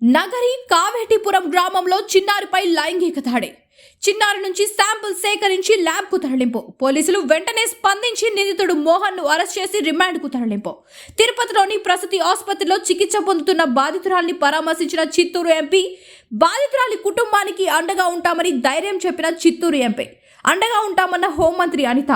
నగరి కావేటిపురం గ్రామంలో చిన్నారిపై లైంగిక దాడి. చిన్నారి నుంచి శాంపుల్ సేకరించి ల్యాబ్కు తరలింపు. పోలీసులు వెంటనే స్పందించి నిందితుడు మోహన్ను అరెస్ట్ చేసి రిమాండ్కు తరలింపు. తిరుపతిలోని ప్రసూతి ఆసుపత్రిలో చికిత్స పొందుతున్న బాధితురాల్ని పరామర్శించిన చిత్తూరు ఎంపీ. బాధితురాలి కుటుంబానికి అండగా ఉంటామని ధైర్యం చెప్పిన చిత్తూరు ఎంపీ. అండగా ఉంటామన్న హోంమంత్రి అనిత.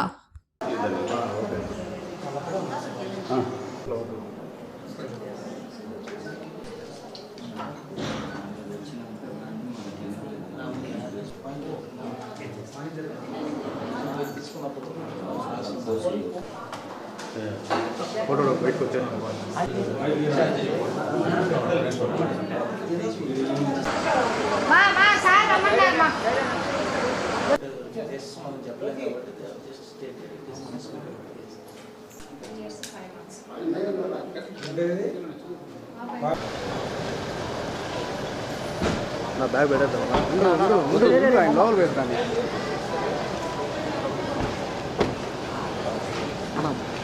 ఫోటోలో బయటకు వచ్చాను. నా బ్యాగ్ పెట్టేద్దాం. ఆయన లోపల వేస్తాను.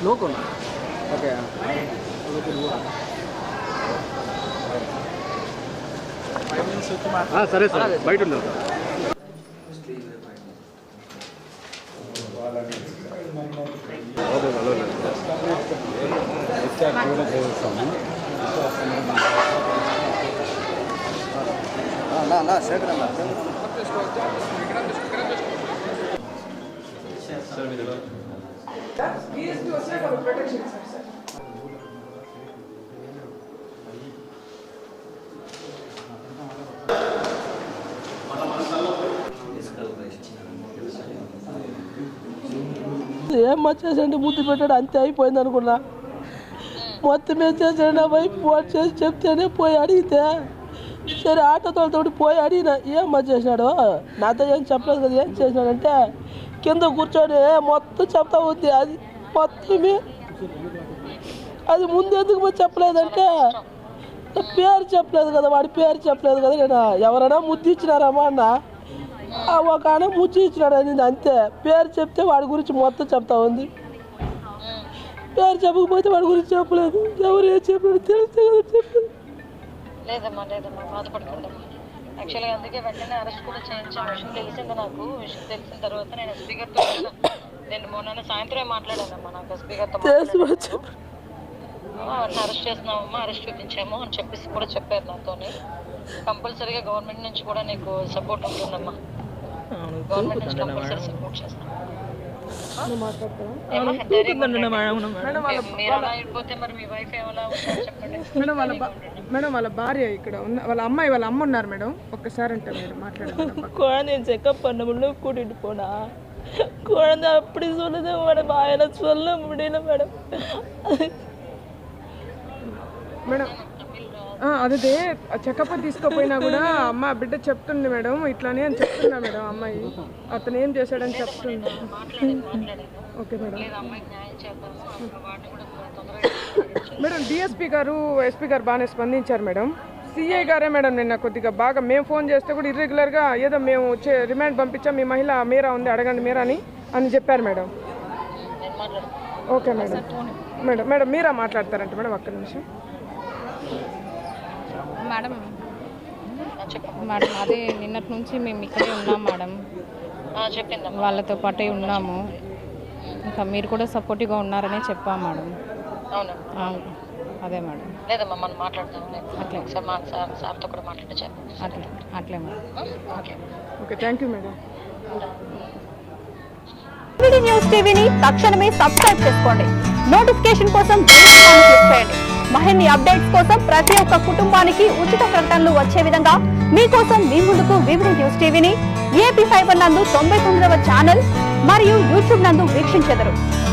లోకల్ ఓకే సరే సార్ బయట ఉన్నారు. శేఖర్ అన్న ఏం వచ్చేసండి ముద్దు పెట్టాడు అంతే అయిపోయింది అనుకున్నా. మొత్తం ఏం చేశాడు వైపు ఫోన్ చేసి చెప్తేనే పోయి అడిగితే సరే ఆటోతో పోయి అడిగిన ఏం వచ్చేసినాడు నాతో ఏం చెప్పలేదు కదా. ఏం చేసినాడంటే కింద కూర్చొని మొత్తం చెప్తా ఉంది. అది మొత్తమే అది ముందు ఎందుకు చెప్పలేదంటే పేరు చెప్పలేదు కదా, వాడి పేరు చెప్పలేదు కదా. నేను ఎవరైనా ముద్దు ఇచ్చినారమ్మా అన్న, ఒక ఆడ ముద్దు ఇచ్చినాడు అని అంతే. పేరు చెప్తే వాడి గురించి మొత్తం చెప్తా ఉంది. పేరు చెప్పకపోతే వాడి గురించి చెప్పలేదు. ఎవరు ఏం చెప్పాడు తెలిస్తే కదా చెప్పలేదు. లేదమ్మా బాధపడకండమ్మా. యాక్చువల్గా అందుకే వెంటనే అరెస్ట్ కూడా చేయించాం. విషయం తెలిసింది నాకు. విషయం తెలిసిన తర్వాత నేను ఎస్పీ గారితో నేను మొన్న సాయంత్రం మాట్లాడానమ్మా. నాకు ఎస్పీ గారితో అరెస్ట్ చేస్తున్నామమ్మా, అరెస్ట్ చూపించాము అని చెప్పేసి కూడా చెప్పారు నాతో. కంపల్సరీగా గవర్నమెంట్ నుంచి కూడా నీకు సపోర్ట్ ఉంటుందమ్మా. గవర్నమెంట్ నుంచి కంపల్సరీ సపోర్ట్ చేస్తాం. మీరు అలా అయిపోతే మరి మీ వైఫ్ ఎలా ఉంటారు చెప్పండి మేడం. వాళ్ళ భార్య ఇక్కడ ఉన్న వాళ్ళ అమ్మాయి వాళ్ళ అమ్మ ఉన్నారు మేడం. ఒక్కసారి అంటే మీరు మాట్లాడారు. குழந்தைய செக்கப் பண்ண முடியல, கூட்டிட்டு போனா குழந்தை அப்படி சொல்லுது மேடம். வாயில சொல்ல முடியல மேடம். మేడం అదే చెకప్ తీసుకుపోయినా కూడా అమ్మ బిడ్డ చెప్తుంది మేడం ఇట్లానే అని చెప్తున్నా మేడం. అమ్మాయి అతను ఏం చేశాడని చెప్తుంది. Okay madam. మేడం డిఎస్పీ గారు ఎస్పీ గారు బాగానే స్పందించారు మేడం. సిఐ గారే మేడం నిన్న కొద్దిగా బాగా మేము ఫోన్ చేస్తే కూడా ఇర్రెగ్యులర్గా ఏదో మేము రిమాండ్ పంపించాం, మీ మహిళ మీరా ఉంది అడగండి మీరా అని చెప్పారు మేడం. Okay madam. మేడం మీరా మాట్లాడతారంట మేడం. ఒక్క నిమిషం మేడం. అదే నిన్నటి నుంచి మేము ఇక్కడే ఉన్నాం మేడం. వాళ్ళతో పాటే ఉన్నాము. ఇంకా మీరు కూడా సపోర్టివ్గా ఉన్నారనే చెప్పాం మేడం. అవును అదే మేడం. లేదమ్మా మనం మాట్లాడతాం. అట్లే సార్తో కూడా మాట్లాడే అట్లే madam. Okay thank you madam. News టీవీని తక్షణమే సబ్స్క్రైబ్ చేసుకోండి. నోటిఫికేషన్ కోసం బెల్ ఐకాన్ క్లిక్ చేయండి. మరిన్ని అప్డేట్స్ కోసం ప్రతి ఒక్క కుటుంబానికి ఉచిత ప్రకటనలు వచ్చే విధంగా మీకోసం మీ ముందుకు వివిడి న్యూస్ టీవీని ఏపీ ఫైబర్ నందు 99వ ఛానల్ మరియు యూట్యూబ్ నందు వీక్షించెదరు.